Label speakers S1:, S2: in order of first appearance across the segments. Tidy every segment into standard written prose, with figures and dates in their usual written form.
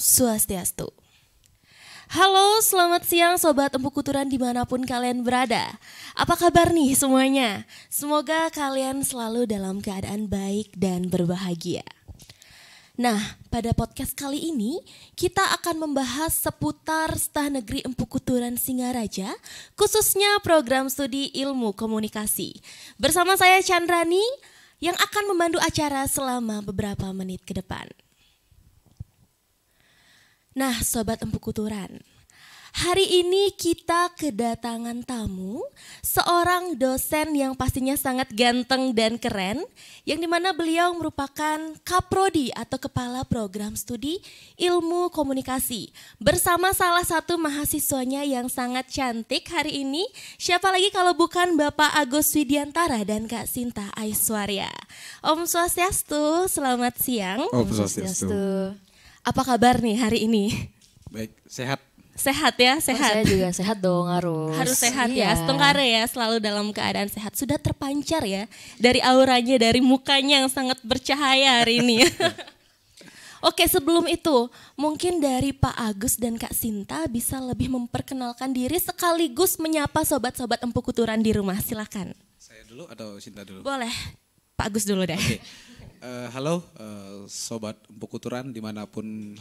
S1: Swastiastu. Halo, selamat siang Sobat Empuk Kuturan dimanapun kalian berada. Apa kabar nih semuanya? Semoga kalian selalu dalam keadaan baik dan berbahagia. Nah, pada podcast kali ini kita akan membahas seputar Stah Negeri Empuk Kuturan Singaraja, khususnya program studi ilmu komunikasi. Bersama saya Chandrani yang akan membantu acara selama beberapa menit ke depan. Nah, Sobat Empuk Kuturan, hari ini kita kedatangan tamu, seorang dosen yang pastinya sangat ganteng dan keren, yang dimana beliau merupakan Kaprodi atau Kepala Program Studi Ilmu Komunikasi, bersama salah satu mahasiswanya yang sangat cantik hari ini. Siapa lagi kalau bukan Bapak Agus Widiantara dan Kak Sinta Aiswarya. Om Swastiastu, selamat siang.
S2: Om Swastiastu.
S1: Apa kabar nih hari ini?
S2: Baik, sehat.
S1: Sehat ya, sehat.
S3: Saya juga sehat dong, harus
S1: Sehat
S3: iya.
S1: ya, Setengkare ya, selalu dalam keadaan sehat. Sudah terpancar ya dari auranya, dari mukanya yang sangat bercahaya hari ini. Oke, sebelum itu mungkin dari Pak Agus dan Kak Sinta bisa lebih memperkenalkan diri sekaligus menyapa sobat-sobat Empuk Kuturan di rumah. Silakan.
S2: Saya dulu atau Sinta dulu?
S1: Boleh, Pak Agus dulu deh.
S2: Oke. Halo Sobat Empuk Kuturan dimanapun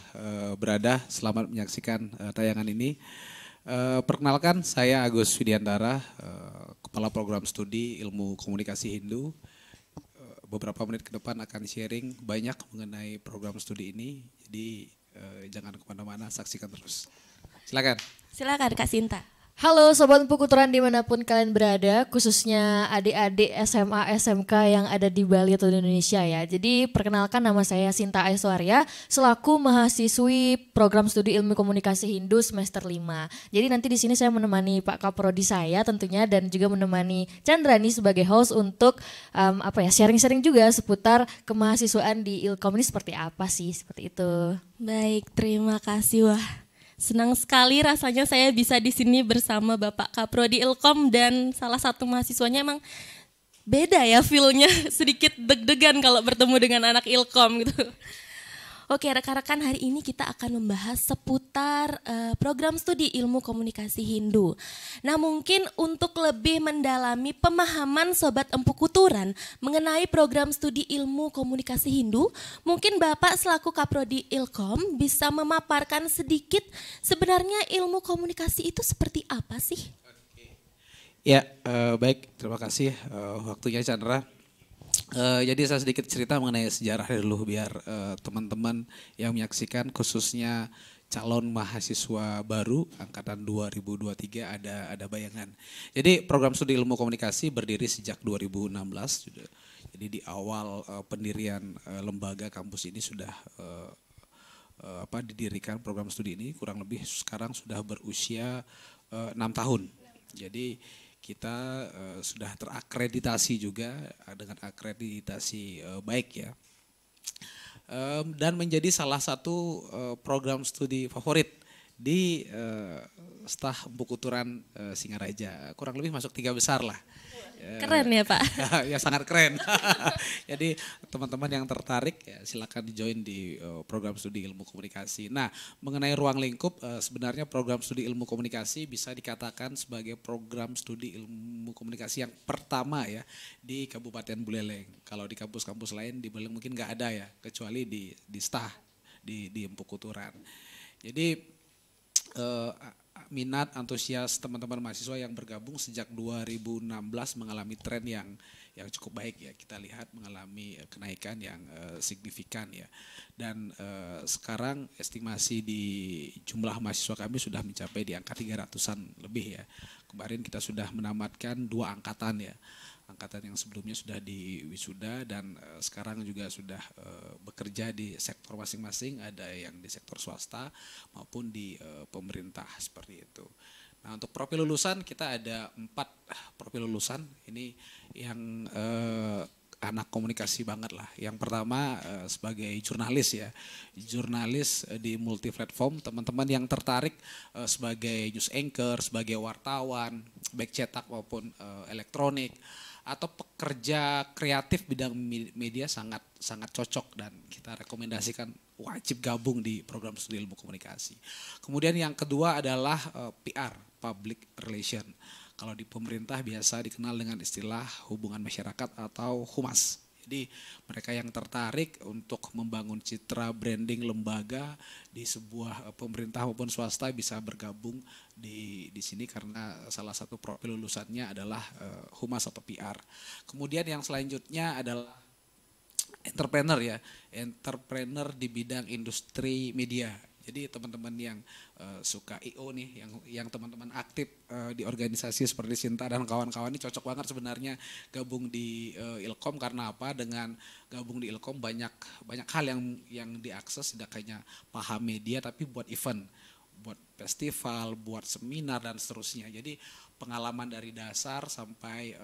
S2: berada, selamat menyaksikan tayangan ini. Perkenalkan, saya Agus Widiantara, Kepala Program Studi Ilmu Komunikasi Hindu. Beberapa menit ke depan akan sharing banyak mengenai program studi ini, jadi jangan kemana-mana, saksikan terus. Silakan.
S1: Silakan Kak Sinta.
S3: Halo Sobat Empuk Kuturan dimanapun kalian berada, khususnya adik-adik SMA SMK yang ada di Bali atau di Indonesia ya. Jadi perkenalkan, nama saya Sinta Aiswarya selaku mahasiswi program studi ilmu komunikasi Hindu semester 5. Jadi nanti di sini saya menemani Pak Kaprodi saya tentunya, dan juga menemani Chandrani sebagai host untuk sharing-sharing juga seputar kemahasiswaan di Ilkom ini seperti apa sih, seperti itu.
S1: Baik, terima kasih. Wah, senang sekali rasanya saya bisa di sini bersama Bapak Kaprodi Ilkom dan salah satu mahasiswanya. Emang beda ya feel-nya, sedikit deg-degan kalau bertemu dengan anak Ilkom gitu. Oke, rekan-rekan, hari ini kita akan membahas seputar program studi ilmu komunikasi Hindu. Nah, mungkin untuk lebih mendalami pemahaman Sobat Empuk Kuturan mengenai program studi ilmu komunikasi Hindu, mungkin Bapak selaku Kaprodi Ilkom bisa memaparkan sedikit sebenarnya ilmu komunikasi itu seperti apa sih?
S2: Ya, baik, terima kasih waktunya Chandra. Jadi saya sedikit cerita mengenai sejarah dulu biar teman-teman yang menyaksikan, khususnya calon mahasiswa baru angkatan 2023 ada bayangan. Jadi program studi ilmu komunikasi berdiri sejak 2016. Jadi di awal pendirian lembaga kampus ini sudah didirikan program studi ini, kurang lebih sekarang sudah berusia 6 tahun. Jadi kita sudah terakreditasi juga dengan akreditasi baik ya, dan menjadi salah satu program studi favorit di Stah Empuk Kuturan Singaraja. Kurang lebih masuk 3 besar lah.
S1: Keren ya Pak?
S2: Ya sangat keren. Jadi teman-teman yang tertarik ya silakan di-join di program studi ilmu komunikasi. Nah, mengenai ruang lingkup, sebenarnya program studi ilmu komunikasi bisa dikatakan sebagai program studi ilmu komunikasi yang pertama ya di Kabupaten Buleleng. Kalau di kampus-kampus lain di Buleleng mungkin nggak ada ya, kecuali di Stah di Empuk Kuturan. Jadi minat, antusias teman-teman mahasiswa yang bergabung sejak 2016 mengalami tren yang cukup baik ya. Kita lihat mengalami kenaikan yang signifikan ya. Dan sekarang estimasi di jumlah mahasiswa kami sudah mencapai di angka 300-an lebih ya. Kemarin kita sudah menamatkan 2 angkatan ya. Angkatan yang sebelumnya sudah di wisuda dan sekarang juga sudah bekerja di sektor masing-masing, ada yang di sektor swasta maupun di pemerintah seperti itu. Nah, untuk profil lulusan kita ada 4 profil lulusan ini yang anak komunikasi banget lah. Yang pertama sebagai jurnalis ya, jurnalis di multi platform, teman-teman yang tertarik sebagai news anchor, sebagai wartawan, baik cetak maupun elektronik, atau pekerja kreatif bidang media sangat cocok dan kita rekomendasikan wajib gabung di program studi ilmu komunikasi. Kemudian yang kedua adalah PR, Public Relation. Kalau di pemerintah biasa dikenal dengan istilah hubungan masyarakat atau humas. Jadi mereka yang tertarik untuk membangun citra branding lembaga di sebuah pemerintah maupun swasta bisa bergabung di sini karena salah satu profil lulusannya adalah humas atau PR. Kemudian yang selanjutnya adalah entrepreneur ya, entrepreneur di bidang industri media. Jadi teman-teman yang suka I.O. nih, yang teman-teman aktif di organisasi seperti Sinta dan kawan-kawan ini cocok banget sebenarnya gabung di Ilkom. Karena apa? Dengan gabung di Ilkom banyak hal yang diakses, tidak hanya paham media tapi buat event, buat festival, buat seminar dan seterusnya. Jadi pengalaman dari dasar sampai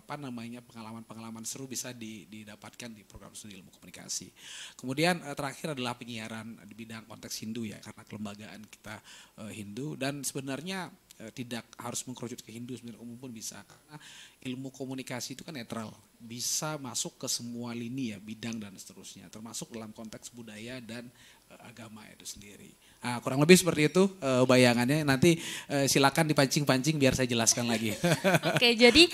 S2: pengalaman seru bisa didapatkan di program studi ilmu komunikasi. Kemudian terakhir adalah penyiaran di bidang konteks Hindu ya, karena kelembagaan kita Hindu dan sebenarnya tidak harus mengkerucut ke Hindu, sebenarnya umum pun bisa karena ilmu komunikasi itu kan netral, bisa masuk ke semua lini ya, bidang dan seterusnya, termasuk dalam konteks budaya dan agama itu sendiri. Nah, kurang lebih seperti itu bayangannya. Nanti silakan dipancing-pancing biar saya jelaskan lagi.
S1: Oke, jadi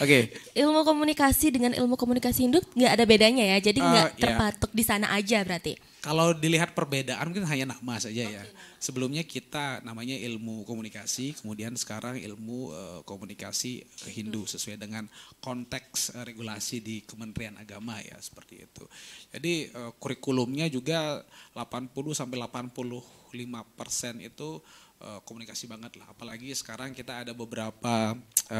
S1: ilmu komunikasi dengan ilmu komunikasi Hindu nggak ada bedanya ya, jadi nggak terpatok di sana aja berarti.
S2: Kalau dilihat perbedaan mungkin hanya nama saja ya. Sebelumnya kita namanya ilmu komunikasi, kemudian sekarang ilmu komunikasi Hindu sesuai dengan konteks regulasi di Kementerian Agama ya, seperti itu. Jadi kurikulumnya juga 80-85% itu komunikasi banget lah. Apalagi sekarang kita ada beberapa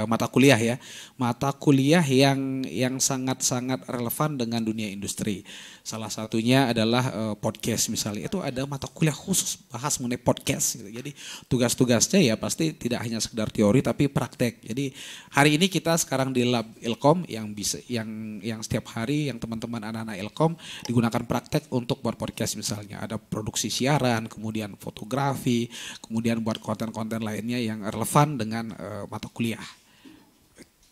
S2: mata kuliah ya. Mata kuliah yang sangat-sangat relevan dengan dunia industri. Salah satunya adalah podcast misalnya. Itu ada mata kuliah khusus bahas mengenai podcast gitu. Jadi tugas-tugasnya ya pasti tidak hanya sekedar teori tapi praktek. Jadi hari ini kita sekarang di Lab Ilkom yang setiap hari yang teman-teman anak-anak Ilkom digunakan praktek untuk buat podcast misalnya. Ada produksi siaran, kemudian fotografi, kemudian buat konten-konten lainnya yang relevan dengan mata kuliah.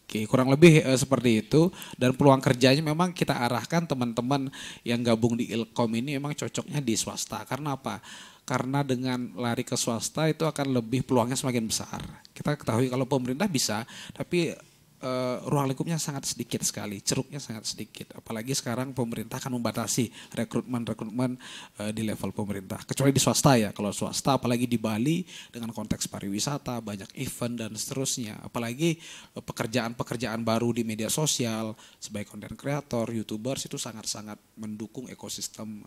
S2: Oke, kurang lebih seperti itu. Dan peluang kerjanya memang kita arahkan teman-teman yang gabung di Ilkom ini memang cocoknya di swasta. Karena apa? Karena dengan lari ke swasta itu akan lebih peluangnya semakin besar. Kita ketahui kalau pemerintah bisa, tapi ruang lingkupnya sangat sedikit sekali, ceruknya sangat sedikit. Apalagi sekarang pemerintah akan membatasi rekrutmen di level pemerintah. Kecuali di swasta ya, kalau swasta apalagi di Bali dengan konteks pariwisata, banyak event dan seterusnya. Apalagi pekerjaan-pekerjaan baru di media sosial sebagai konten kreator, YouTubers itu sangat-sangat mendukung ekosistem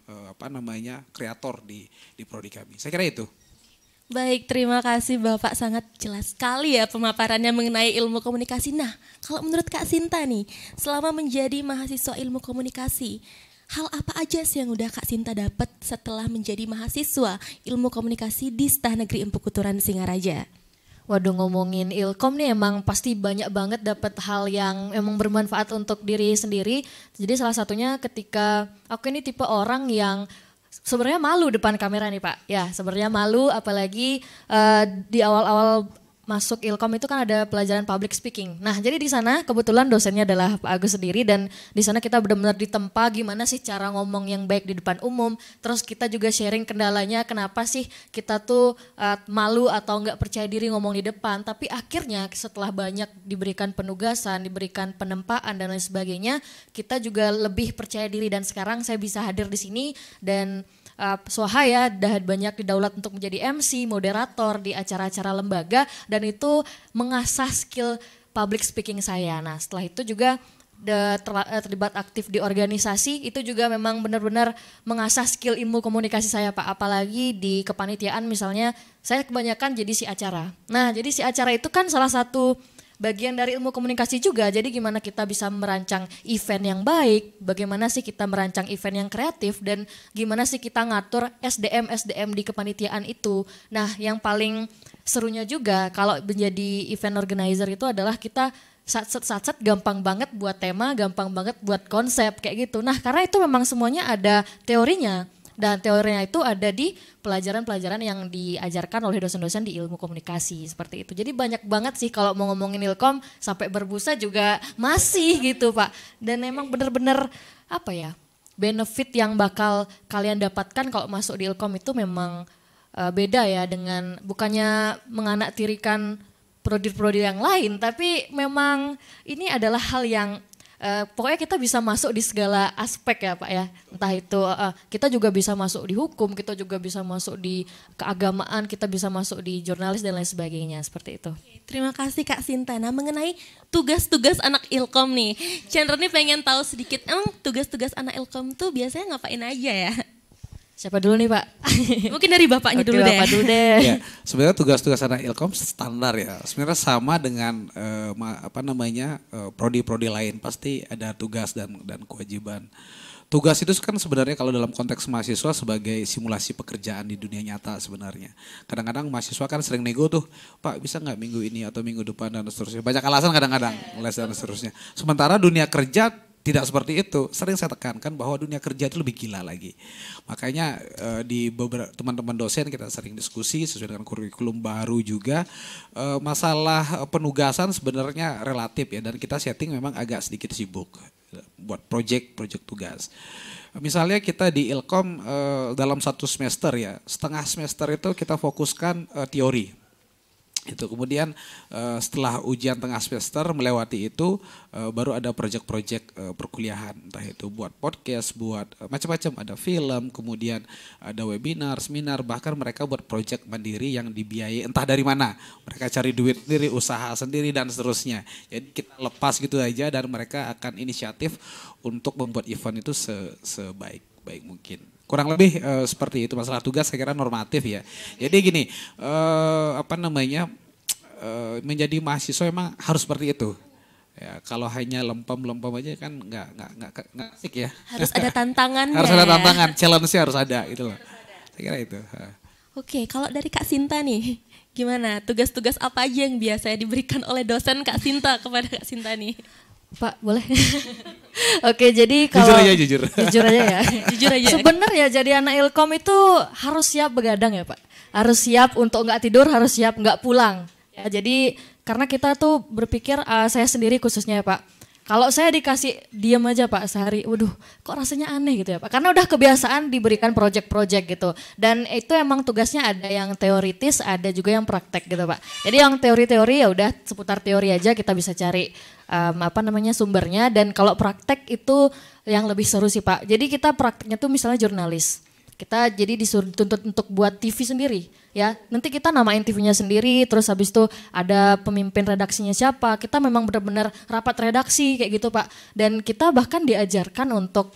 S2: kreator di prodi kami. Saya kira itu.
S1: Baik, terima kasih Bapak, sangat jelas sekali ya pemaparannya mengenai ilmu komunikasi. Nah, kalau menurut Kak Sinta nih, selama menjadi mahasiswa ilmu komunikasi, hal apa aja sih yang udah Kak Sinta dapat setelah menjadi mahasiswa ilmu komunikasi di Stah Negeri Empu Kuturan Singaraja?
S3: Waduh, ngomongin Ilkom nih emang pasti banyak banget dapat hal yang emang bermanfaat untuk diri sendiri. Jadi salah satunya ketika aku ini tipe orang yang sebenarnya malu depan kamera nih Pak. Ya, sebenarnya malu apalagi di awal-awal masuk Ilkom itu kan ada pelajaran public speaking. Nah, jadi di sana kebetulan dosennya adalah Pak Agus sendiri dan di sana kita benar-benar ditempa gimana sih cara ngomong yang baik di depan umum. Terus kita juga sharing kendalanya kenapa sih kita tuh malu atau enggak percaya diri ngomong di depan. Tapi akhirnya setelah banyak diberikan penugasan, diberikan penempaan dan lain sebagainya, kita juga lebih percaya diri dan sekarang saya bisa hadir di sini dan Swahaya dah banyak didaulat untuk menjadi MC, moderator di acara-acara lembaga dan itu mengasah skill public speaking saya. Nah, setelah itu juga terlibat aktif di organisasi itu juga memang benar-benar mengasah skill ilmu komunikasi saya Pak. Apalagi di kepanitiaan misalnya saya kebanyakan jadi si acara. Nah, jadi si acara itu kan salah satu bagian dari ilmu komunikasi juga. Jadi gimana kita bisa merancang event yang baik, bagaimana sih kita merancang event yang kreatif dan gimana sih kita ngatur SDM di kepanitiaan itu. Nah, yang paling serunya juga kalau menjadi event organizer itu adalah kita sat gampang banget buat tema, gampang banget buat konsep kayak gitu. Nah, karena itu memang semuanya ada teorinya. Dan teorinya itu ada di pelajaran-pelajaran yang diajarkan oleh dosen-dosen di ilmu komunikasi seperti itu. Jadi banyak banget sih kalau mau ngomongin Ilkom sampai berbusa juga masih gitu Pak. Dan emang benar-benar apa ya, benefit yang bakal kalian dapatkan kalau masuk di Ilkom itu memang beda ya dengan bukannya menganaktirikan prodi-prodi yang lain, tapi memang ini adalah hal yang pokoknya kita bisa masuk di segala aspek ya Pak ya. Entah itu kita juga bisa masuk di hukum, kita juga bisa masuk di keagamaan, kita bisa masuk di jurnalis dan lain sebagainya seperti itu.
S1: Terima kasih Kak Sinta. Nah, mengenai tugas-tugas anak Ilkom nih, Chandra nih pengen tahu sedikit, emang tugas-tugas anak Ilkom tuh biasanya ngapain aja ya?
S3: Siapa dulu nih Pak?
S1: Mungkin dari Bapaknya dulu deh.
S3: Bapak dulu deh.
S2: Ya, sebenarnya tugas-tugas anak Ilkom standar ya. Sebenarnya sama dengan prodi-prodi lain, pasti ada tugas dan kewajiban. Tugas itu kan sebenarnya kalau dalam konteks mahasiswa sebagai simulasi pekerjaan di dunia nyata sebenarnya. Kadang-kadang mahasiswa kan sering nego tuh, Pak bisa nggak minggu ini atau minggu depan dan seterusnya. Banyak alasan kadang-kadang les dan seterusnya. Sementara dunia kerja tidak seperti itu. Sering saya tekankan bahwa dunia kerja itu lebih gila lagi. Makanya di beberapa teman-teman dosen kita sering diskusi sesuai dengan kurikulum baru juga. Masalah penugasan sebenarnya relatif ya, dan kita setting memang agak sedikit sibuk buat project tugas. Misalnya kita di Ilkom dalam satu semester ya, setengah semester itu kita fokuskan teori. Itu kemudian setelah ujian tengah semester melewati itu baru ada proyek-proyek perkuliahan, entah itu buat podcast, buat macam-macam, ada film, kemudian ada webinar, seminar, bahkan mereka buat proyek mandiri yang dibiayai entah dari mana, mereka cari duit sendiri, usaha sendiri dan seterusnya. Jadi kita lepas gitu aja dan mereka akan inisiatif untuk membuat event itu sebaik mungkin. Kurang lebih seperti itu. Masalah tugas saya kira normatif ya. Jadi gini, menjadi mahasiswa memang harus seperti itu. Ya, kalau hanya lempem-lempem aja kan nggak asik ya.
S1: Harus ada tantangannya.
S2: Harus ada tantangan, challenge-nya harus ada gitu loh. Saya kira itu.
S1: Oke, kalau dari Kak Sinta nih, gimana? Tugas-tugas apa aja yang biasanya diberikan oleh dosen Kak Sinta kepada Kak Sinta nih?
S3: Pak, boleh? Oke, jadi kalau
S2: Jujur
S3: aja ya.
S1: Jujur aja.
S3: Sebenarnya jadi anak Ilkom itu harus siap begadang ya Pak. Harus siap untuk nggak tidur, harus siap nggak pulang. Ya, jadi karena kita tuh berpikir, saya sendiri khususnya ya Pak. Kalau saya dikasih diam aja Pak sehari, waduh kok rasanya aneh gitu ya Pak. Karena udah kebiasaan diberikan project-project gitu. Dan itu emang tugasnya ada yang teoritis, ada juga yang praktek gitu Pak. Jadi yang teori-teori ya udah seputar teori aja kita bisa cari sumbernya. Dan kalau praktek itu yang lebih seru sih Pak. Jadi kita prakteknya tuh misalnya jurnalis. Kita jadi disuruh dituntut untuk buat TV sendiri ya. Nanti kita namain TV-nya sendiri, terus habis itu ada pemimpin redaksinya siapa. Kita memang benar-benar rapat redaksi kayak gitu Pak. Dan kita bahkan diajarkan untuk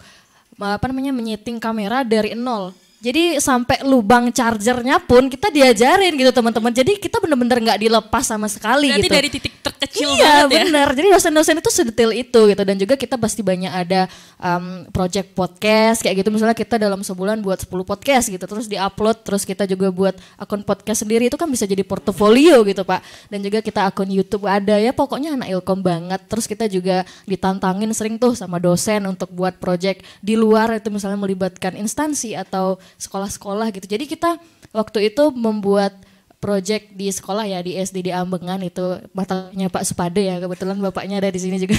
S3: menyeting kamera dari nol. Jadi sampai lubang chargernya pun kita diajarin gitu teman-teman. Jadi kita benar-benar nggak dilepas sama sekali.
S1: Berarti
S3: gitu.
S1: dari titik terkecil
S3: iya,
S1: banget ya.
S3: Benar. Jadi dosen-dosen itu sedetail itu gitu. Dan juga kita pasti banyak ada project podcast kayak gitu. Misalnya kita dalam sebulan buat 10 podcast gitu. Terus diupload, terus kita juga buat akun podcast sendiri. Itu kan bisa jadi portofolio gitu Pak. Dan juga kita akun YouTube ada ya. Pokoknya anak Ilkom banget. Terus kita juga ditantangin sering tuh sama dosen untuk buat project di luar itu misalnya melibatkan instansi atau sekolah-sekolah gitu. Jadi kita waktu itu membuat project di sekolah ya, di SD di Ambengan itu matanya Pak Supade ya, kebetulan bapaknya ada di sini juga.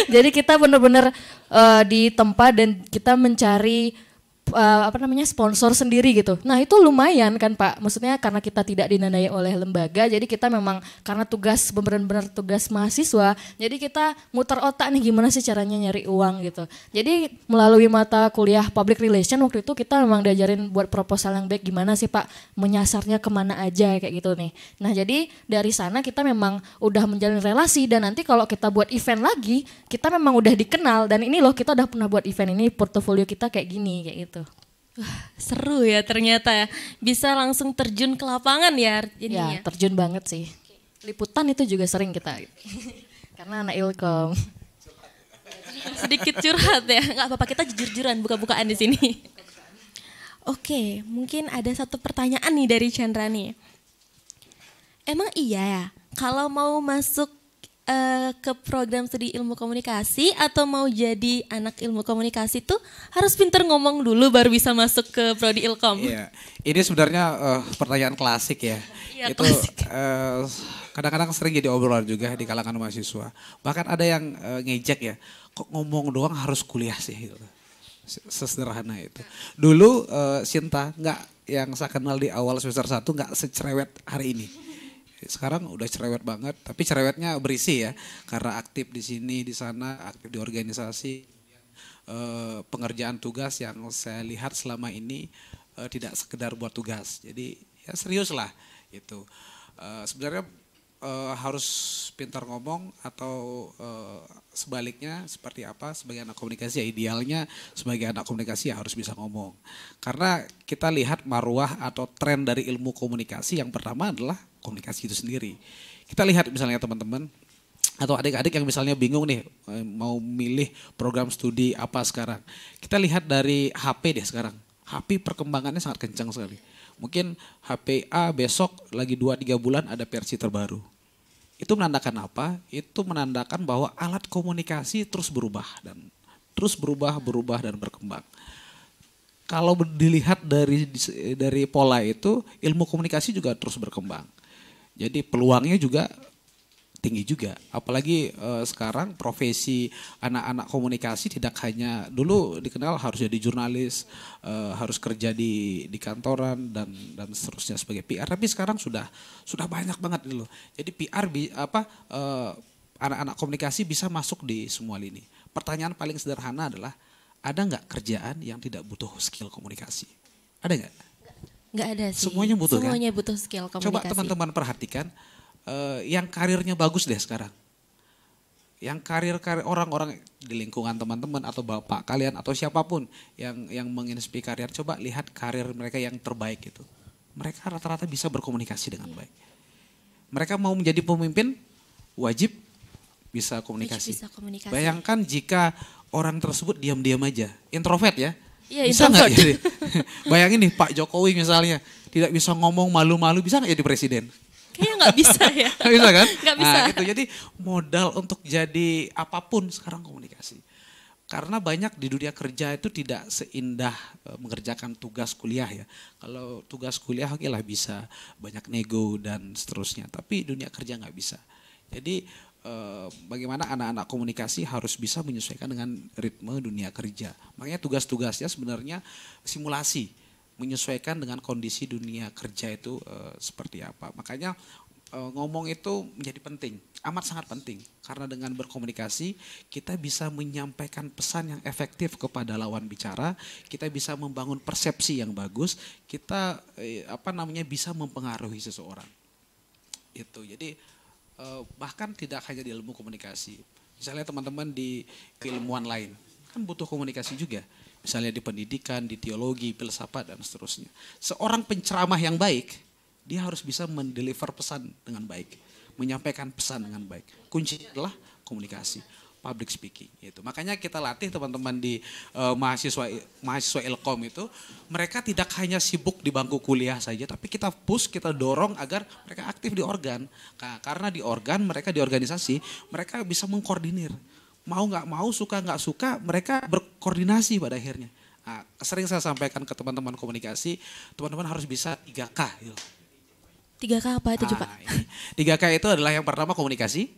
S3: Jadi kita benar-benar ditempa dan kita mencari sponsor sendiri gitu. Nah itu lumayan kan Pak, maksudnya karena kita tidak dinanai oleh lembaga, jadi kita memang karena tugas benar-benar tugas mahasiswa, jadi kita muter otak nih gimana sih caranya nyari uang gitu. Jadi melalui mata kuliah public relation waktu itu kita memang diajarin buat proposal yang baik, gimana sih Pak menyasarnya kemana aja kayak gitu nih. Nah jadi dari sana kita memang udah menjalin relasi dan nanti kalau kita buat event lagi, kita memang udah dikenal dan ini loh kita udah pernah buat event ini, portofolio kita kayak gini kayak gitu.
S1: Wah, seru ya ternyata ya. Bisa langsung terjun ke lapangan ya jadinya.
S3: Ya, terjun banget sih. Liputan itu juga sering kita. Karena anak Ilkom.
S1: Sedikit curhat ya. Enggak apa-apa, kita jujur-jujuran buka-bukaan di sini. Oke, mungkin ada satu pertanyaan nih dari Chandra nih. Emang iya ya, kalau mau masuk ke program studi ilmu komunikasi atau mau jadi anak ilmu komunikasi tuh harus pinter ngomong dulu baru bisa masuk ke prodi Ilkom?
S2: Iya, ini sebenarnya pertanyaan klasik ya.
S1: Iya,
S2: itu
S1: klasik.
S2: Kadang-kadang sering jadi obrolan juga di kalangan mahasiswa. Bahkan ada yang ngejek ya, kok ngomong doang harus kuliah sih gitu. Sesederhana itu. Dulu Sinta nggak, yang saya kenal di awal semester 1 nggak secerewet hari ini. Sekarang udah cerewet banget, tapi cerewetnya berisi ya, karena aktif di sini, di sana, aktif di organisasi. Pengerjaan tugas yang saya lihat selama ini tidak sekedar buat tugas, jadi ya serius lah itu. Sebenarnya harus pintar ngomong atau sebaliknya seperti apa, sebagai anak komunikasi ya idealnya sebagai anak komunikasi ya harus bisa ngomong. Karena kita lihat marwah atau tren dari ilmu komunikasi yang pertama adalah komunikasi itu sendiri. Kita lihat misalnya teman-teman atau adik-adik yang misalnya bingung nih mau milih program studi apa sekarang. Kita lihat dari HP deh sekarang. HP perkembangannya sangat kencang sekali. Mungkin HP A besok lagi 2-3 bulan ada versi terbaru. Itu menandakan apa? Itu menandakan bahwa alat komunikasi terus berubah dan dan berkembang. Kalau dilihat dari pola itu, ilmu komunikasi juga terus berkembang. Jadi peluangnya juga tinggi juga, apalagi sekarang profesi anak-anak komunikasi tidak hanya dulu dikenal harus jadi jurnalis, harus kerja di kantoran dan seterusnya sebagai PR, tapi sekarang sudah banyak banget dulu. Jadi PR anak-anak komunikasi bisa masuk di semua lini. Pertanyaan paling sederhana adalah ada nggak kerjaan yang tidak butuh skill komunikasi? Ada nggak?
S1: Nggak ada sih.
S2: Semuanya butuh kan?
S1: Semuanya butuh skill komunikasi.
S2: Coba teman-teman perhatikan. Yang karirnya bagus deh sekarang. Yang karir orang-orang di lingkungan teman-teman atau bapak kalian atau siapapun yang menginspirasi karier, coba lihat karir mereka yang terbaik itu. Mereka rata-rata bisa berkomunikasi dengan baik. Mereka mau menjadi pemimpin wajib bisa komunikasi. Bayangkan jika orang tersebut diam-diam aja, introvert ya.
S1: Iya,
S2: bisa nggak jadi? Bayangin nih Pak Jokowi misalnya tidak bisa ngomong, malu-malu, bisa nggak jadi presiden?
S1: Kayaknya nggak bisa ya.
S2: Nggak bisa kan?
S1: Nggak bisa.
S2: Nah, gitu. Jadi modal untuk jadi apapun sekarang komunikasi. Karena banyak di dunia kerja itu tidak seindah mengerjakan tugas kuliah ya. Kalau tugas kuliah oke lah bisa banyak nego dan seterusnya. Tapi dunia kerja nggak bisa. Jadi bagaimana anak-anak komunikasi harus bisa menyesuaikan dengan ritme dunia kerja. Makanya tugas-tugasnya sebenarnya simulasi. Menyesuaikan dengan kondisi dunia kerja itu seperti apa. Makanya ngomong itu menjadi penting, amat sangat penting. Karena dengan berkomunikasi kita bisa menyampaikan pesan yang efektif kepada lawan bicara, kita bisa membangun persepsi yang bagus, kita bisa mempengaruhi seseorang. Itu. Jadi bahkan tidak hanya di ilmu komunikasi. Misalnya teman-teman di keilmuan lain kan butuh komunikasi juga. Misalnya di pendidikan, di teologi, filsafat dan seterusnya. Seorang penceramah yang baik, dia harus bisa mendeliver pesan dengan baik, menyampaikan pesan dengan baik. Kuncinya adalah komunikasi, public speaking. Gitu. Makanya kita latih teman-teman di mahasiswa Ilkom itu, mereka tidak hanya sibuk di bangku kuliah saja, tapi kita push, kita dorong agar mereka aktif di organ. Nah, karena di organ, mereka di organisasi, mereka bisa mengkoordinir. Mau nggak mau, suka nggak suka, mereka berkoordinasi pada akhirnya. Nah, sering saya sampaikan ke teman-teman komunikasi, teman-teman harus bisa 3K. Gitu.
S1: 3K apa itu Pak?
S2: 3K itu adalah yang pertama komunikasi,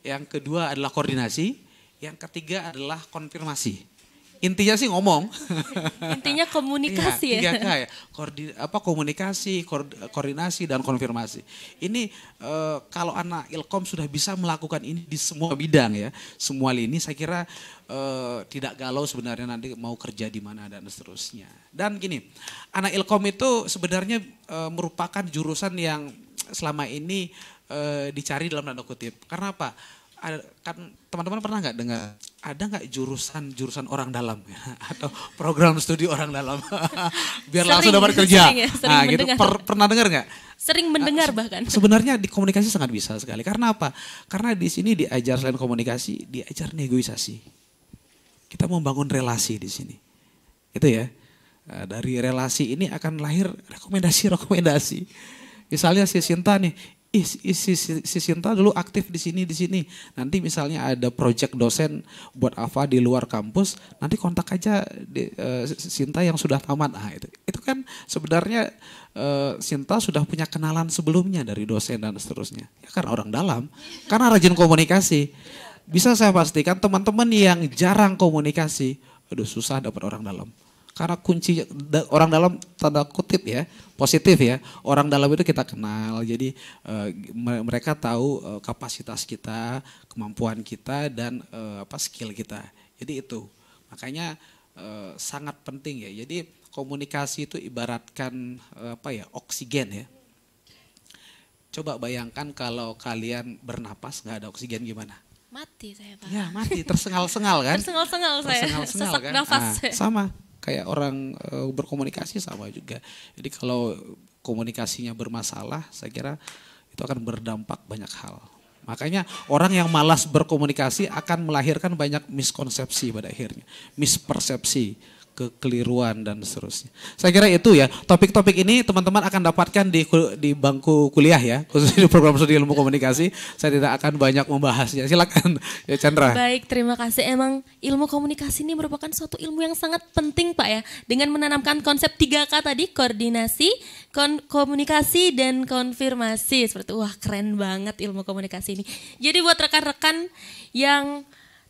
S2: yang kedua adalah koordinasi, yang ketiga adalah konfirmasi. Intinya sih ngomong.
S1: Intinya komunikasi
S2: ya. 3K ya. Komunikasi, koordinasi dan konfirmasi. Ini kalau anak Ilkom sudah bisa melakukan ini di semua bidang ya, semua lini, saya kira tidak galau sebenarnya nanti mau kerja di mana dan seterusnya. Dan gini, anak Ilkom itu sebenarnya merupakan jurusan yang selama ini dicari dalam tanda kutip. Karena apa? Kan teman-teman pernah nggak dengar ada nggak jurusan orang dalam ya? Atau program studi orang dalam biar langsung dapat kerja. Gitu pernah dengar nggak?
S1: Sering mendengar bahkan.
S2: Sebenarnya di komunikasi sangat bisa sekali. Karena apa? Karena di sini diajar selain komunikasi, diajar negosiasi. Kita membangun relasi di sini. Itu ya. Dari relasi ini akan lahir rekomendasi. Misalnya si Sinta nih, si Sinta dulu aktif di sini. Nanti misalnya ada project dosen buat apa di luar kampus, nanti kontak aja Sinta yang sudah tamat. Nah, itu kan sebenarnya Sinta sudah punya kenalan sebelumnya dari dosen dan seterusnya. Ya karena orang dalam, karena rajin komunikasi. Bisa saya pastikan teman-teman yang jarang komunikasi, aduh susah dapat orang dalam. Karena kunci orang dalam tanda kutip ya, positif ya. Orang dalam itu kita kenal, jadi mereka tahu kapasitas kita, kemampuan kita dan skill kita. Jadi itu makanya sangat penting ya. Jadi komunikasi itu ibaratkan oksigen ya. Coba bayangkan kalau kalian bernapas nggak ada oksigen gimana?
S1: Mati saya Pak.
S2: Ya mati, tersengal-sengal kan?
S1: Tersengal-sengal saya, sesak
S2: kan?
S1: nafas.
S2: Sama, kayak orang berkomunikasi sama juga. Jadi kalau komunikasinya bermasalah, saya kira itu akan berdampak banyak hal. Makanya orang yang malas berkomunikasi akan melahirkan banyak miskonsepsi pada akhirnya, mispersepsi, kekeliruan dan seterusnya. Saya kira itu ya, topik-topik ini teman-teman akan dapatkan di bangku kuliah ya, khususnya di program studi ilmu komunikasi. Saya tidak akan banyak membahasnya. Silakan ya Chandra.
S1: Baik, terima kasih. Emang ilmu komunikasi ini merupakan suatu ilmu yang sangat penting Pak ya. Dengan menanamkan konsep 3K tadi, koordinasi, komunikasi dan konfirmasi. Seperti wah keren banget ilmu komunikasi ini. Jadi buat rekan-rekan yang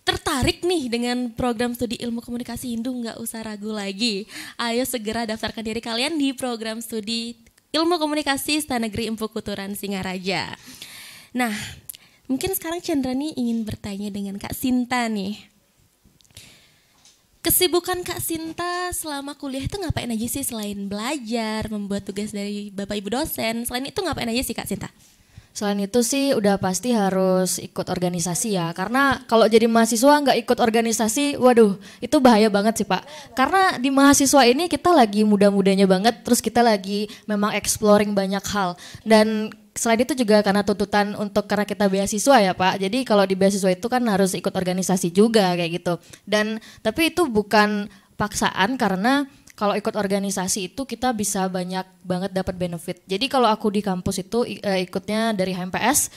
S1: tertarik nih dengan program studi ilmu komunikasi Hindu, nggak usah ragu lagi. Ayo segera daftarkan diri kalian di program studi ilmu komunikasi Istana Negeri Empu Kuturan Singaraja. Nah, mungkin sekarang Chandra nih ingin bertanya dengan Kak Sinta nih. Kesibukan Kak Sinta selama kuliah itu ngapain aja sih selain belajar, membuat tugas dari Bapak Ibu dosen? Selain itu ngapain aja sih Kak Sinta?
S3: Selain itu sih udah pasti harus ikut organisasi ya. Karena kalau jadi mahasiswa nggak ikut organisasi, waduh itu bahaya banget sih Pak. Karena di mahasiswa ini kita lagi muda-mudanya banget, terus kita lagi memang exploring banyak hal. Dan selain itu juga karena tuntutan karena kita beasiswa ya Pak. Jadi kalau di beasiswa itu kan harus ikut organisasi juga kayak gitu. Dan tapi itu bukan paksaan karena kalau ikut organisasi itu kita bisa banyak banget dapat benefit. Jadi kalau aku di kampus itu ikutnya dari HMPS.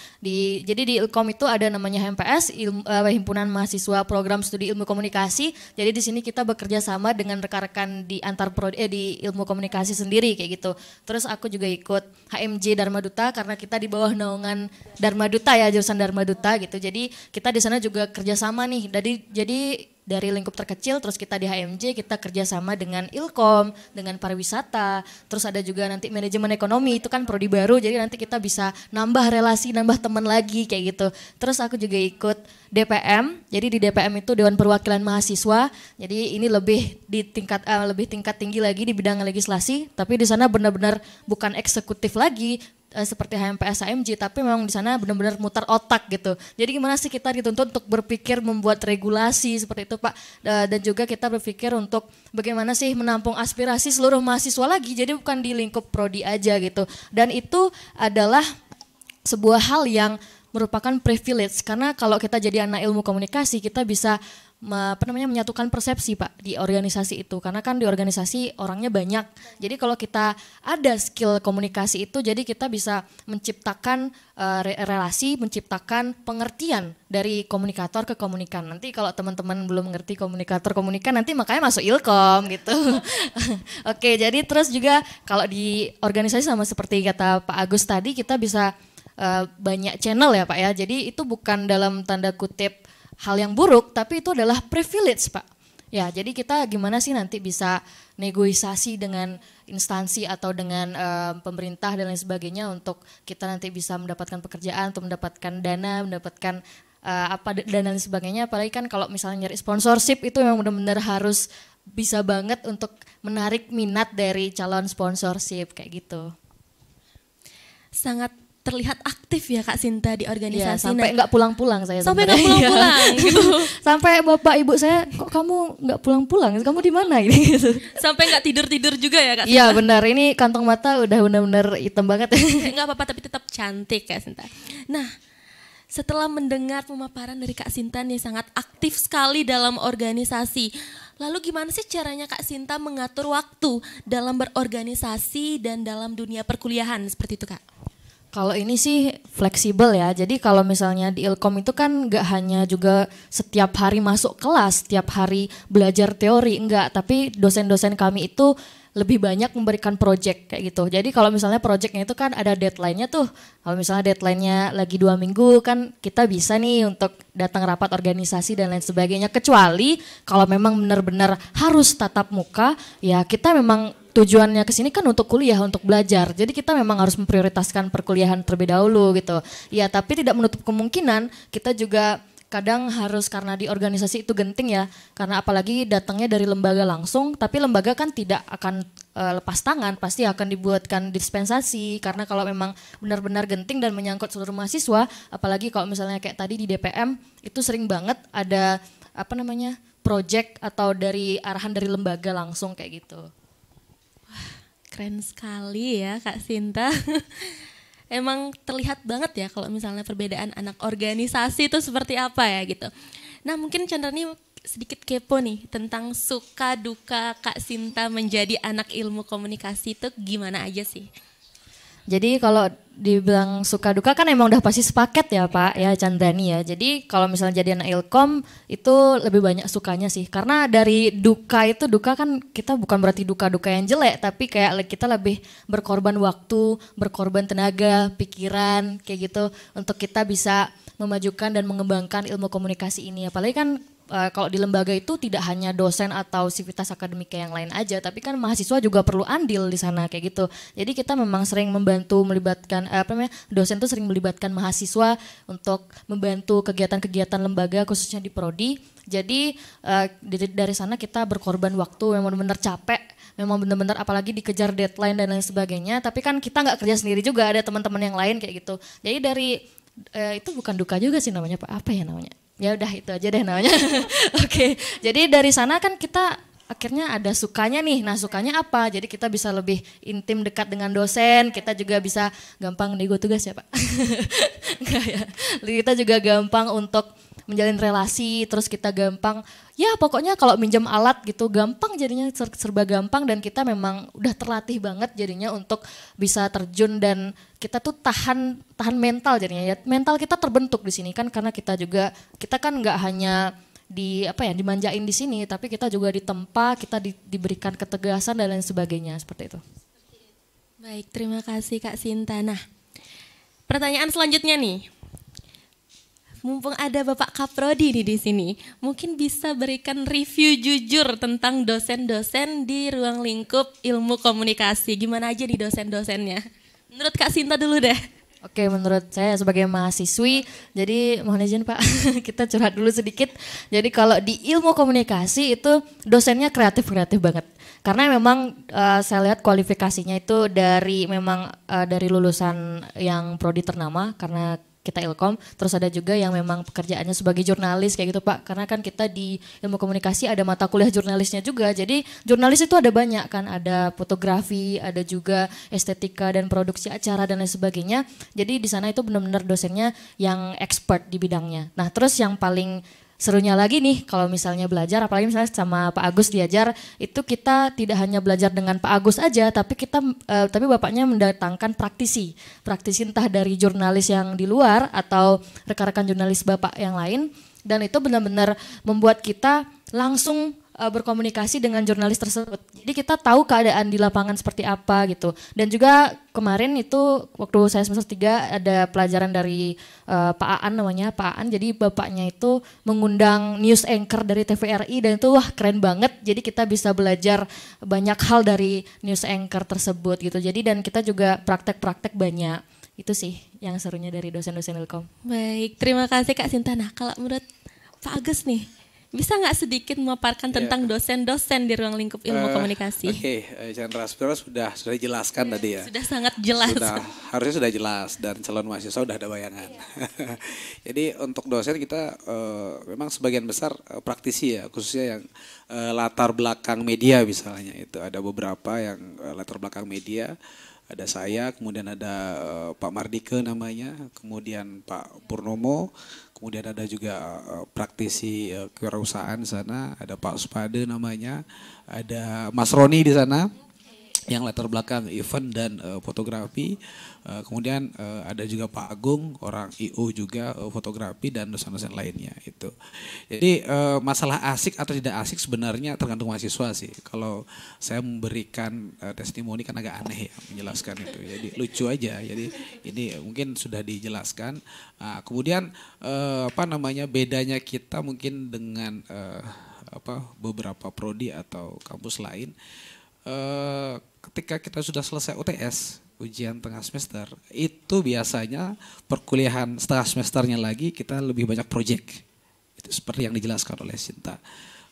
S3: Jadi di Ilkom itu ada namanya HMPS, Himpunan Mahasiswa Program Studi Ilmu Komunikasi. Jadi di sini kita bekerja sama dengan rekan-rekan di di ilmu komunikasi sendiri kayak gitu. Terus aku juga ikut HMJ Dharma Duta karena kita di bawah naungan Dharma Duta ya, jurusan Dharma Duta gitu. Jadi kita di sana juga kerjasama nih. Jadi dari lingkup terkecil terus kita di HMJ kita kerjasama dengan Ilkom, dengan pariwisata, terus ada juga nanti manajemen ekonomi itu kan prodi baru jadi nanti kita bisa nambah relasi, nambah teman lagi kayak gitu. Terus aku juga ikut DPM, jadi di DPM itu Dewan Perwakilan Mahasiswa, jadi ini lebih tingkat tinggi lagi di bidang legislasi, tapi di sana benar-benar bukan eksekutif lagi, seperti HMPS HMJ, tapi memang di sana benar-benar mutar otak gitu. Jadi gimana sih kita dituntut untuk berpikir membuat regulasi seperti itu Pak, dan juga kita berpikir untuk bagaimana sih menampung aspirasi seluruh mahasiswa lagi, jadi bukan di lingkup prodi aja gitu. Dan itu adalah sebuah hal yang merupakan privilege karena kalau kita jadi anak ilmu komunikasi kita bisa menyatukan persepsi Pak di organisasi itu karena kan di organisasi orangnya banyak. Jadi kalau kita ada skill komunikasi itu jadi kita bisa menciptakan relasi, menciptakan pengertian dari komunikator ke komunikan. Nanti kalau teman-teman belum mengerti komunikator komunikan nanti makanya masuk Ilkom gitu. Oke, jadi terus juga kalau di organisasi sama seperti kata Pak Agus tadi kita bisa banyak channel ya Pak ya. Jadi itu bukan dalam tanda kutip hal yang buruk, tapi itu adalah privilege Pak. Ya, jadi kita gimana sih nanti bisa negosiasi dengan instansi atau dengan pemerintah dan lain sebagainya untuk kita nanti bisa mendapatkan pekerjaan, untuk mendapatkan dana, mendapatkan dan lain sebagainya. Apalagi kan kalau misalnya nyari sponsorship itu memang benar-benar harus bisa banget untuk menarik minat dari calon sponsorship kayak gitu.
S1: Sangat terlihat aktif ya Kak Sinta di organisasi.
S3: Ya, sampai nggak pulang-pulang saya.
S1: Sampai nggak pulang-pulang gitu.
S3: Sampai bapak ibu saya, kok kamu nggak pulang-pulang? Kamu di mana ini? Gitu.
S1: Sampai nggak tidur-tidur juga ya Kak Sinta?
S3: Iya benar, ini kantong mata udah benar-benar hitam banget.
S1: Nggak apa-apa tapi tetap cantik Kak Sinta. Nah, setelah mendengar pemaparan dari Kak Sinta nih sangat aktif sekali dalam organisasi. Lalu gimana sih caranya Kak Sinta mengatur waktu dalam berorganisasi dan dalam dunia perkuliahan seperti itu Kak?
S3: Kalau ini sih fleksibel ya, jadi kalau misalnya di Ilkom itu kan nggak hanya juga setiap hari masuk kelas, setiap hari belajar teori, enggak, tapi dosen-dosen kami itu lebih banyak memberikan project kayak gitu. Jadi kalau misalnya projectnya itu kan ada deadline-nya tuh. Kalau misalnya deadline-nya lagi 2 minggu kan kita bisa nih untuk datang rapat organisasi dan lain sebagainya. Kecuali kalau memang benar-benar harus tatap muka, ya kita memang tujuannya ke sini kan untuk kuliah, untuk belajar. Jadi kita memang harus memprioritaskan perkuliahan terlebih dahulu gitu. Ya tapi tidak menutup kemungkinan kita juga kadang harus karena di organisasi itu genting ya, karena apalagi datangnya dari lembaga langsung, tapi lembaga kan tidak akan lepas tangan, pasti akan dibuatkan dispensasi, karena kalau memang benar-benar genting dan menyangkut seluruh mahasiswa, apalagi kalau misalnya kayak tadi di DPM, itu sering banget ada project atau dari arahan dari lembaga langsung kayak gitu.
S1: Keren sekali ya Kak Sinta. Emang terlihat banget ya kalau misalnya perbedaan anak organisasi itu seperti apa ya gitu. Nah mungkin Chandra nih sedikit kepo nih tentang suka duka Kak Sinta menjadi anak ilmu komunikasi itu gimana aja sih?
S3: Jadi kalau dibilang suka duka kan emang udah pasti sepaket ya Pak ya Chandrani ya. Jadi kalau misalnya jadi anak ilkom itu lebih banyak sukanya sih. Karena dari duka kan kita bukan berarti duka-duka yang jelek. Tapi kayak kita lebih berkorban waktu, berkorban tenaga, pikiran kayak gitu. Untuk kita bisa memajukan dan mengembangkan ilmu komunikasi ini. Apalagi kan kalau di lembaga itu tidak hanya dosen atau sivitas akademika yang lain aja, tapi kan mahasiswa juga perlu andil di sana kayak gitu. Jadi kita memang sering membantu melibatkan dosen tuh sering melibatkan mahasiswa untuk membantu kegiatan-kegiatan lembaga khususnya di prodi. Jadi dari sana kita berkorban waktu, memang benar-benar capek, memang benar-benar apalagi dikejar deadline dan lain sebagainya. Tapi kan kita nggak kerja sendiri juga, ada teman-teman yang lain kayak gitu. Jadi dari itu bukan duka juga sih namanya Pak, apa ya namanya? Ya udah itu aja deh namanya. Oke, jadi dari sana kan kita akhirnya ada sukanya nih. Nah sukanya apa? Jadi kita bisa lebih intim dekat dengan dosen. Kita juga bisa gampang nego tugas ya Pak. Enggak ya. Kita juga gampang untuk menjalin relasi. Terus kita gampang, ya pokoknya kalau minjem alat gitu gampang jadinya serba gampang. Dan kita memang udah terlatih banget jadinya untuk bisa terjun dan kita tuh tahan mental jadinya ya. Mental kita terbentuk di sini kan karena kita kan nggak hanya dimanjain di sini, tapi kita juga ditempa, kita diberikan ketegasan dan lain sebagainya seperti itu.
S1: Baik, terima kasih Kak Sinta. Nah, pertanyaan selanjutnya nih. Mumpung ada Bapak Kaprodi nih di sini, mungkin bisa berikan review jujur tentang dosen-dosen di ruang lingkup ilmu komunikasi. Gimana aja nih dosen-dosennya? Menurut Kak Sinta dulu deh.
S3: Oke, menurut saya sebagai mahasiswi, jadi mohon izin Pak, kita curhat dulu sedikit. Jadi kalau di ilmu komunikasi itu dosennya kreatif banget. Karena memang saya lihat kualifikasinya itu dari lulusan yang prodi ternama karena kita Ilkom, terus ada juga yang memang pekerjaannya sebagai jurnalis kayak gitu Pak, karena kan kita di ilmu komunikasi ada mata kuliah jurnalisnya juga, jadi jurnalis itu ada banyak kan, ada fotografi, ada juga estetika dan produksi acara dan lain sebagainya, jadi di sana itu benar-benar dosennya yang expert di bidangnya. Nah terus yang paling serunya lagi nih kalau misalnya belajar, apalagi misalnya sama Pak Agus diajar, itu kita tidak hanya belajar dengan Pak Agus aja, tapi bapaknya mendatangkan praktisi entah dari jurnalis yang di luar atau rekan-rekan jurnalis bapak yang lain, dan itu benar-benar membuat kita langsung berkomunikasi dengan jurnalis tersebut. Jadi kita tahu keadaan di lapangan seperti apa gitu. Dan juga kemarin itu waktu saya semester 3 ada pelajaran dari Pak Aan namanya, Pak Aan. Jadi bapaknya itu mengundang news anchor dari TVRI dan itu wah keren banget. Jadi kita bisa belajar banyak hal dari news anchor tersebut gitu. Jadi dan kita juga praktek-praktek banyak. Itu sih yang serunya dari dosen-dosen Ilkom.
S1: Baik, terima kasih Kak Sinta. Nah, kalau menurut Pak Agus nih, bisa nggak sedikit memaparkan tentang dosen-dosen di ruang lingkup ilmu komunikasi?
S2: Oke, Chandra sudah dijelaskan tadi ya.
S1: Sudah sangat jelas.
S2: Harusnya sudah jelas dan calon mahasiswa sudah ada bayangan. Jadi untuk dosen kita memang sebagian besar praktisi ya, khususnya yang latar belakang media misalnya. Itu ada beberapa yang latar belakang media. Ada saya, kemudian ada Pak Mardike namanya, kemudian Pak Purnomo, kemudian ada juga praktisi kewirausahaan di sana, ada Pak Spade namanya, ada Mas Roni di sana, yang latar belakang event dan fotografi. Kemudian ada juga Pak Agung, orang IO juga fotografi dan dosen-dosen lainnya itu. Jadi masalah asik atau tidak asik sebenarnya tergantung mahasiswa sih. Kalau saya memberikan testimoni kan agak aneh ya menjelaskan itu. Jadi lucu aja. Jadi ini mungkin sudah dijelaskan. Kemudian bedanya kita mungkin dengan beberapa prodi atau kampus lain. Ketika kita sudah selesai UTS, ujian tengah semester, itu biasanya perkuliahan setengah semesternya lagi kita lebih banyak proyek. Itu seperti yang dijelaskan oleh Sinta.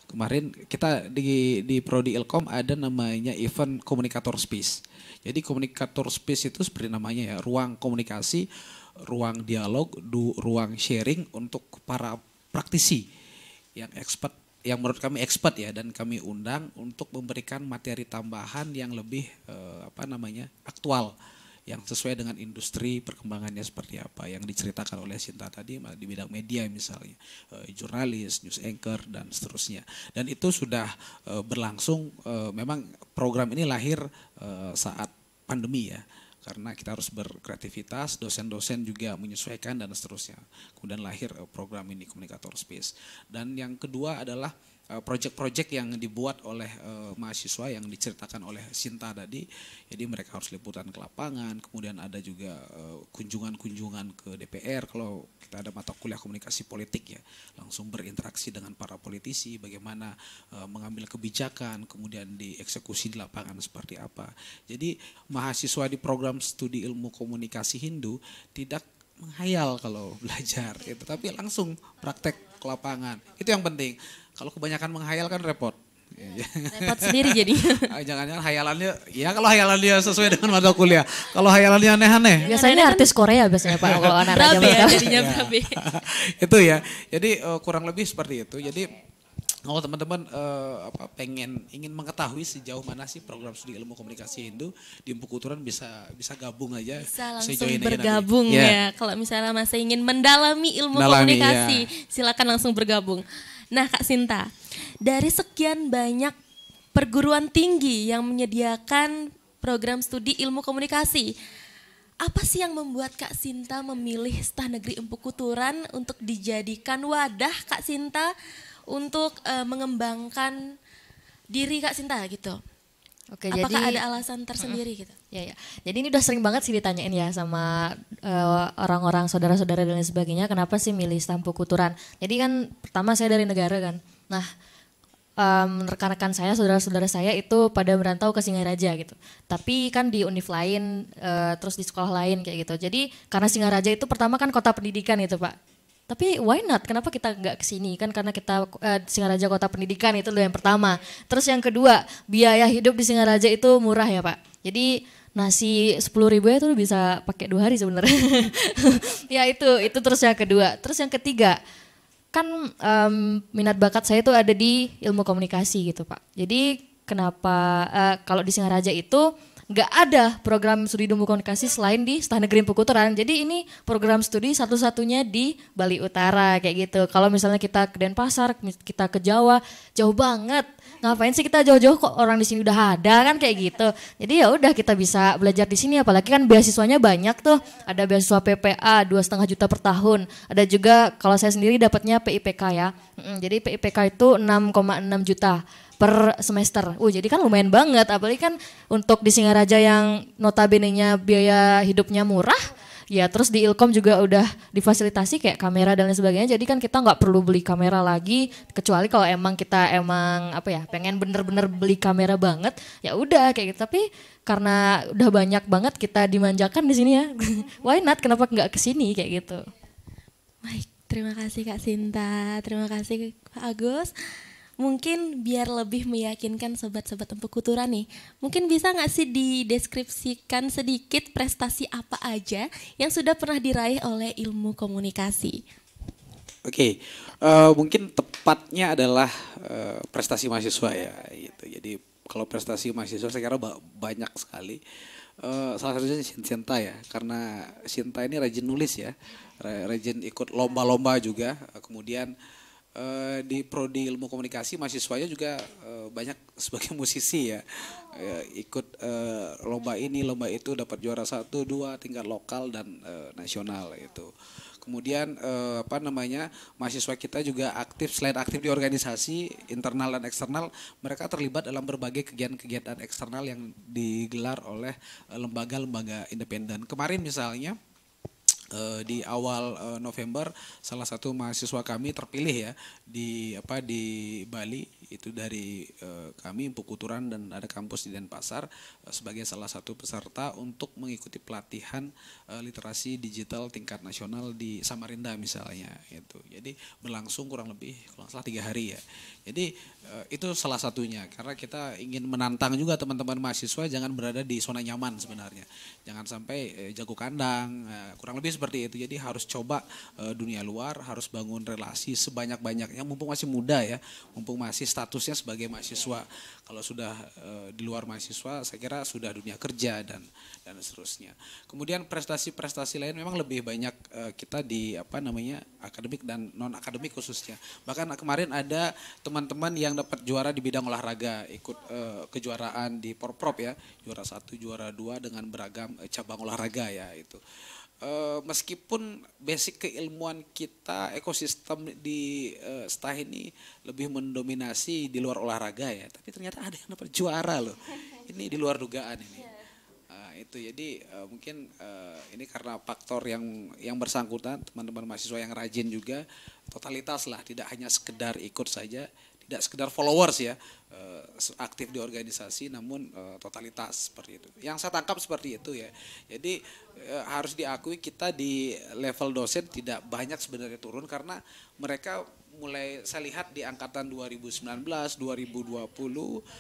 S2: Kemarin kita di Prodi Ilkom ada namanya event komunikator space. Jadi komunikator space itu seperti namanya ya, ruang komunikasi, ruang dialog, ruang sharing untuk para praktisi yang expert, yang menurut kami expert ya, dan kami undang untuk memberikan materi tambahan yang lebih aktual, yang sesuai dengan industri perkembangannya seperti apa yang diceritakan oleh Sinta tadi di bidang media misalnya, jurnalis, news anchor dan seterusnya. Dan itu sudah berlangsung. Memang program ini lahir saat pandemi ya, karena kita harus berkreativitas, dosen-dosen juga menyesuaikan dan seterusnya. Kemudian lahir program ini Komunikator Space. Dan yang kedua adalah proyek-proyek yang dibuat oleh mahasiswa yang diceritakan oleh Sinta tadi. Jadi mereka harus liputan ke lapangan, kemudian ada juga kunjungan-kunjungan ke DPR kalau kita ada mata kuliah komunikasi politik ya, langsung berinteraksi dengan para politisi, bagaimana mengambil kebijakan, kemudian dieksekusi di lapangan seperti apa. Jadi mahasiswa di program studi ilmu komunikasi Hindu tidak menghayal kalau belajar, gitu, tapi langsung praktek ke lapangan. Itu yang penting. Kalau kebanyakan menghayal kan repot.
S1: Repot sendiri jadi.
S2: Jangan-jangan hayalannya, ya kalau hayalannya sesuai dengan mata kuliah. Kalau hayalannya aneh-aneh.
S3: Biasanya artis Korea biasanya Pak, kalau anak
S1: Berabe ya, jadinya berabe.
S2: Itu ya. Jadi kurang lebih seperti itu. Jadi kalau teman-teman ingin mengetahui sejauh mana sih program studi ilmu komunikasi Hindu di Empu Kuturan, bisa gabung aja.
S1: Bisa langsung
S2: join
S1: bergabung ya. Kalau misalnya masih ingin mendalami ilmu komunikasi, silakan langsung bergabung. Nah Kak Sinta, dari sekian banyak perguruan tinggi yang menyediakan program studi ilmu komunikasi, apa sih yang membuat Kak Sinta memilih Stah Negeri Empu Kuturan untuk dijadikan wadah Kak Sinta untuk mengembangkan diri Kak Sinta gitu?
S3: Oke,
S1: apakah
S3: jadi
S1: ada alasan tersendiri gitu?
S3: Ya. Jadi ini udah sering banget sih ditanyain ya sama orang-orang, saudara-saudara dan lain sebagainya, kenapa sih milih Stah Empu Kuturan? Jadi kan pertama saya dari negara kan. Nah, rekan-rekan saya, saudara-saudara saya itu pada merantau ke Singaraja gitu. Tapi kan di univ lain, terus di sekolah lain kayak gitu. Jadi karena Singaraja itu pertama kan kota pendidikan itu Pak. Tapi why not? Kenapa kita nggak kesini? Kan karena kita Singaraja kota pendidikan, itu loh yang pertama. Terus yang kedua, biaya hidup di Singaraja itu murah ya Pak. Jadi nasi 10.000 itu bisa pakai 2 hari sebenarnya. Ya itu terus yang kedua. Terus yang ketiga, kan minat bakat saya itu ada di ilmu komunikasi gitu Pak. Jadi kenapa kalau di Singaraja itu nggak ada program studi ilmu komunikasi selain di Stah Negeri Empu Kuturan. Jadi ini program studi satu-satunya di Bali Utara kayak gitu. Kalau misalnya kita ke Denpasar, kita ke Jawa, jauh banget. Ngapain sih kita jauh-jauh, kok orang di sini udah ada kan kayak gitu. Jadi ya udah kita bisa belajar di sini, apalagi kan beasiswanya banyak tuh. Ada beasiswa PPA 2,5 juta per tahun. Ada juga kalau saya sendiri dapatnya PIPK ya. Jadi PIPK itu 6,6 juta per semester. Jadi kan lumayan banget, apalagi kan untuk di Singaraja yang notabene-nya biaya hidupnya murah, ya terus di Ilkom juga udah difasilitasi kayak kamera dan lain sebagainya. Jadi kan kita nggak perlu beli kamera lagi, kecuali kalau kita pengen bener-bener beli kamera banget, ya udah kayak gitu. Tapi karena udah banyak banget kita dimanjakan di sini ya, why not? Kenapa nggak kesini kayak gitu?
S1: Baik, terima kasih Kak Sinta, terima kasih Pak Agus. Mungkin biar lebih meyakinkan sobat-sobat Empu Kuturan nih, mungkin bisa nggak sih dideskripsikan sedikit prestasi apa aja yang sudah pernah diraih oleh ilmu komunikasi?
S2: Oke, mungkin tepatnya adalah prestasi mahasiswa ya. Gitu. Jadi kalau prestasi mahasiswa saya kira banyak sekali. Salah satunya Sinta ya, karena Sinta ini rajin nulis ya, rajin ikut lomba-lomba juga, kemudian di prodi ilmu komunikasi mahasiswanya juga banyak sebagai musisi ya, ikut lomba ini lomba itu, dapat juara 1, 2 tingkat lokal dan nasional itu. Kemudian mahasiswa kita juga aktif, selain aktif di organisasi internal dan eksternal, mereka terlibat dalam berbagai kegiatan-kegiatan eksternal yang digelar oleh lembaga-lembaga independen. Kemarin misalnya di awal November salah satu mahasiswa kami terpilih ya di Bali, itu dari kami Pukuturan dan ada kampus di Denpasar sebagai salah satu peserta untuk mengikuti pelatihan literasi digital tingkat nasional di Samarinda misalnya itu. Jadi berlangsung kurang lebih kalau salah 3 hari ya. Jadi itu salah satunya, karena kita ingin menantang juga teman-teman mahasiswa jangan berada di zona nyaman sebenarnya. Jangan sampai jago kandang, kurang lebih seperti itu. Jadi harus coba dunia luar, harus bangun relasi sebanyak-banyaknya mumpung masih muda ya, mumpung masih statusnya sebagai mahasiswa. Kalau sudah di luar mahasiswa saya kira sudah dunia kerja dan seterusnya. Kemudian prestasi-prestasi lain memang lebih banyak kita di akademik dan non akademik khususnya. Bahkan kemarin ada teman-teman yang dapat juara di bidang olahraga, ikut kejuaraan di Porprov ya, juara 1, juara 2 dengan beragam cabang olahraga ya itu. Meskipun basic keilmuan kita, ekosistem di STAH ini lebih mendominasi di luar olahraga ya, tapi ternyata ada yang dapat juara loh. Ini di luar dugaan ini. Itu jadi mungkin ini karena faktor yang bersangkutan, teman-teman mahasiswa yang rajin juga, totalitas lah, tidak hanya sekedar ikut saja, tidak sekedar followers ya, aktif di organisasi, namun totalitas seperti itu. Yang saya tangkap seperti itu ya. Jadi harus diakui kita di level dosen tidak banyak sebenarnya turun, karena mereka mulai saya lihat di angkatan 2019, 2020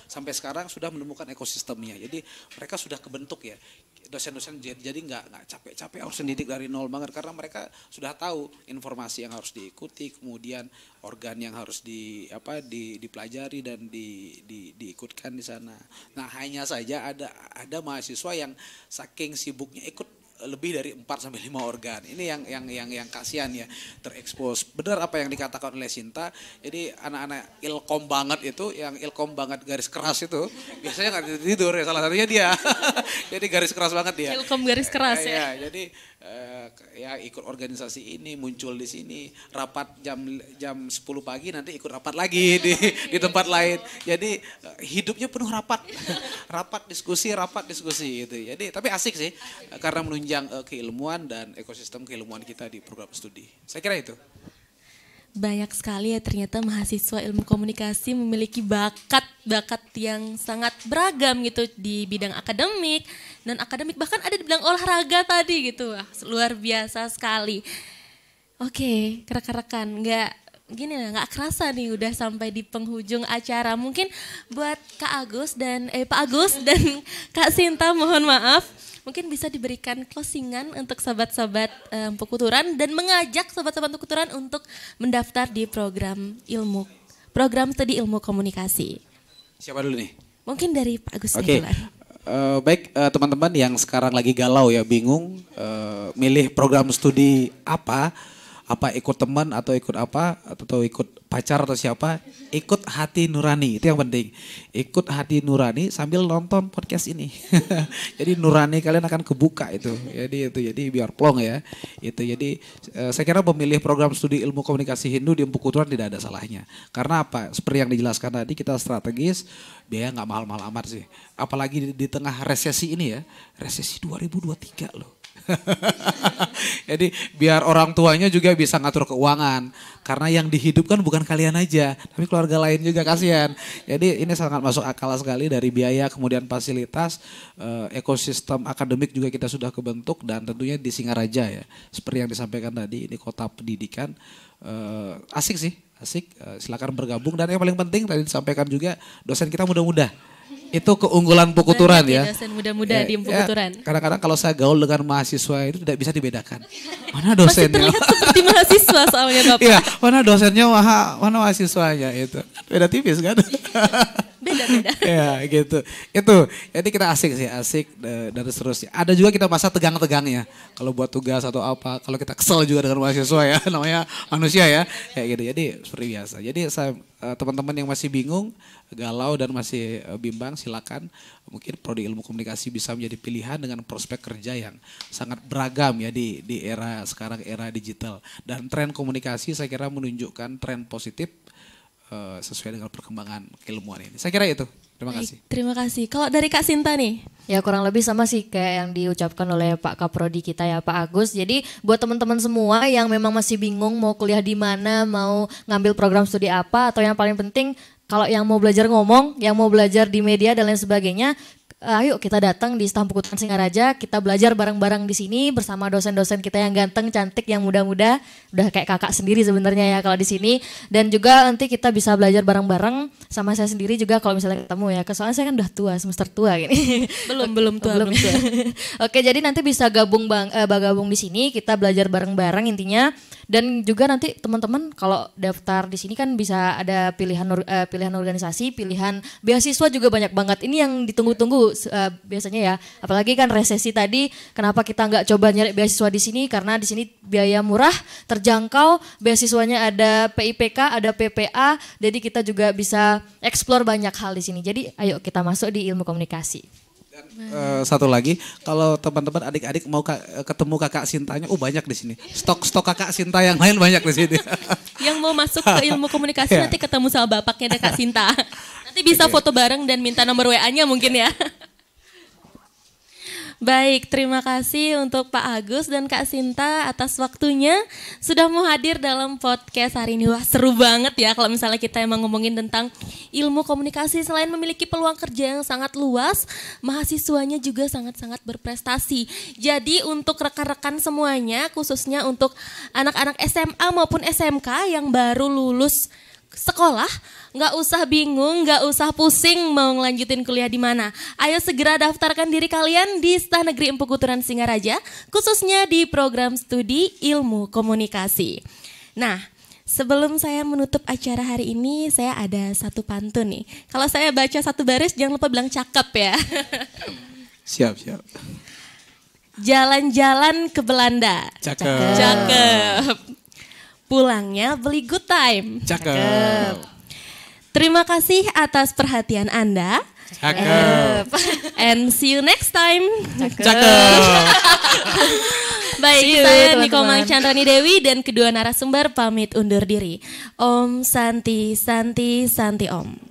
S2: sampai sekarang sudah menemukan ekosistemnya. Jadi mereka sudah kebentuk ya. Dosen-dosen jadi nggak capek-capek harus mendidik dari nol banget, karena mereka sudah tahu informasi yang harus diikuti, kemudian organ yang harus dipelajari dan diikutkan di sana. Nah, hanya saja ada mahasiswa yang saking sibuknya ikut lebih dari 4 sampai 5 organ. Ini yang kasihan ya, terekspos. Benar apa yang dikatakan oleh Sinta. Jadi anak-anak ilkom banget itu, yang ilkom banget garis keras itu, biasanya nggak tidur ya, salah satunya dia. Jadi garis keras banget dia.
S1: Ilkom garis keras ya.
S2: Jadi ikut organisasi ini, muncul di sini, rapat jam 10 pagi, nanti ikut rapat lagi di tempat lain. Jadi hidupnya penuh rapat. rapat diskusi gitu. Jadi tapi asik sih, karena menunjang keilmuan dan ekosistem keilmuan kita di program studi. Saya kira itu.
S1: Banyak sekali ya ternyata mahasiswa ilmu komunikasi memiliki bakat yang sangat beragam gitu di bidang akademik, non akademik, bahkan ada di bidang olahraga tadi gitu. Wah, luar biasa sekali. Oke, rekan-rekan, nggak kerasa nih udah sampai di penghujung acara. Mungkin buat Pak Agus dan Kak Sinta, mohon maaf, mungkin bisa diberikan closingan untuk sobat-sobat Pukuturan dan mengajak sobat-sobat Pukuturan untuk mendaftar di program studi ilmu komunikasi.
S2: Siapa dulu nih?
S1: Mungkin dari Pak Agus.
S2: Oke. Baik teman-teman yang sekarang lagi galau ya, bingung milih program studi apa ikut teman atau ikut apa, atau ikut pacar atau siapa, ikut hati nurani, itu yang penting. Ikut hati nurani sambil nonton podcast ini. Jadi nurani kalian akan kebuka itu. Jadi biar plong ya. Jadi saya kira memilih program studi ilmu komunikasi Hindu di Pukuturan tidak ada salahnya. Karena apa? Seperti yang dijelaskan tadi, kita strategis, biaya nggak mahal-mahal amat sih. Apalagi di tengah resesi ini ya, resesi 2023 loh. Jadi biar orang tuanya juga bisa ngatur keuangan, karena yang dihidupkan bukan kalian aja tapi keluarga lain juga, kasihan. Jadi ini sangat masuk akal sekali dari biaya, kemudian fasilitas, ekosistem akademik juga kita sudah kebentuk, dan tentunya di Singaraja ya, seperti yang disampaikan tadi, ini kota pendidikan. Asik sih, silakan bergabung, dan yang paling penting tadi disampaikan juga, dosen kita muda-muda. Itu keunggulan Pukuturan ya.
S1: Dosen muda-muda di Pukuturan.
S2: Kadang-kadang kalau saya gaul dengan mahasiswa itu tidak bisa dibedakan. Mana dosennya?
S1: Masih terlihat seperti mahasiswa soalnya Bapak.
S2: Iya, mana dosennya, mana mahasiswanya itu. Beda tipis kan?
S1: Beda-beda.
S2: Ya gitu. Itu. Jadi kita asik sih, asik dan seterusnya. Ada juga kita masa tegang-tegangnya. Kalau buat tugas atau apa, kalau kita kesel juga dengan mahasiswa ya, namanya manusia ya. Kayak gitu. Jadi seperti biasa. Jadi saya teman-teman yang masih bingung, galau dan masih bimbang, silakan. Mungkin prodi ilmu komunikasi bisa menjadi pilihan dengan prospek kerja yang sangat beragam ya di era sekarang, era digital. Dan tren komunikasi saya kira menunjukkan tren positif sesuai dengan perkembangan keilmuan ini. Saya kira itu. Terima kasih.
S1: Terima kasih. Kalau dari Kak Sinta nih?
S3: Ya kurang lebih sama sih kayak yang diucapkan oleh Pak Kaprodi kita ya Pak Agus. Jadi buat teman-teman semua yang memang masih bingung mau kuliah di mana, mau ngambil program studi apa, atau yang paling penting kalau yang mau belajar ngomong, yang mau belajar di media dan lain sebagainya, ayo kita datang di Stamp Pekuturan Singaraja, kita belajar bareng-bareng di sini bersama dosen-dosen kita yang ganteng, cantik, yang muda-muda, udah kayak kakak sendiri sebenarnya ya kalau di sini. Dan juga nanti kita bisa belajar bareng-bareng sama saya sendiri juga kalau misalnya ketemu ya. Soalnya saya kan udah tua, semester tua gini.
S1: Belum tua.
S3: Oke, jadi nanti bisa gabung di sini, kita belajar bareng-bareng intinya. Dan juga nanti teman-teman kalau daftar di sini kan bisa ada pilihan organisasi, pilihan beasiswa juga banyak banget. Ini yang ditunggu-tunggu biasanya ya. Apalagi kan resesi tadi, kenapa kita nggak coba nyari beasiswa di sini? Karena di sini biaya murah, terjangkau, beasiswanya ada PIPK, ada PPA. Jadi kita juga bisa explore banyak hal di sini. Jadi ayo kita masuk di ilmu komunikasi.
S2: Satu lagi, kalau teman-teman adik-adik mau ketemu kakak Sintanya, banyak di sini. Stok kakak Sinta yang lain banyak di sini.
S1: Yang mau masuk ke ilmu komunikasi nanti ketemu sama bapaknya ada Kak Sinta. Nanti bisa foto bareng dan minta nomor WA-nya mungkin ya. Baik, terima kasih untuk Pak Agus dan Kak Sinta atas waktunya sudah mau hadir dalam podcast hari ini. Wah, seru banget ya kalau misalnya kita emang ngomongin tentang ilmu komunikasi. Selain memiliki peluang kerja yang sangat luas, mahasiswanya juga sangat-sangat berprestasi. Jadi untuk rekan-rekan semuanya, khususnya untuk anak-anak SMA maupun SMK yang baru lulus sekolah, nggak usah bingung, nggak usah pusing mau ngelanjutin kuliah di mana. Ayo segera daftarkan diri kalian di Stan Negeri Empu Kuturan Singaraja, khususnya di program studi ilmu komunikasi. Nah, sebelum saya menutup acara hari ini, saya ada satu pantun nih. Kalau saya baca satu baris, jangan lupa bilang cakep ya.
S2: Siap.
S1: Jalan-jalan ke Belanda.
S2: Cakep.
S1: Pulangnya beli good time.
S2: Cakep.
S1: Terima kasih atas perhatian Anda.
S2: Cakep.
S1: And see you next time.
S2: Cakep.
S1: Baik,
S3: See you,
S1: saya
S3: teman-teman.
S1: Niko Mang Chandrani Dewi dan kedua narasumber pamit undur diri. Om Santi Santi Santi Om.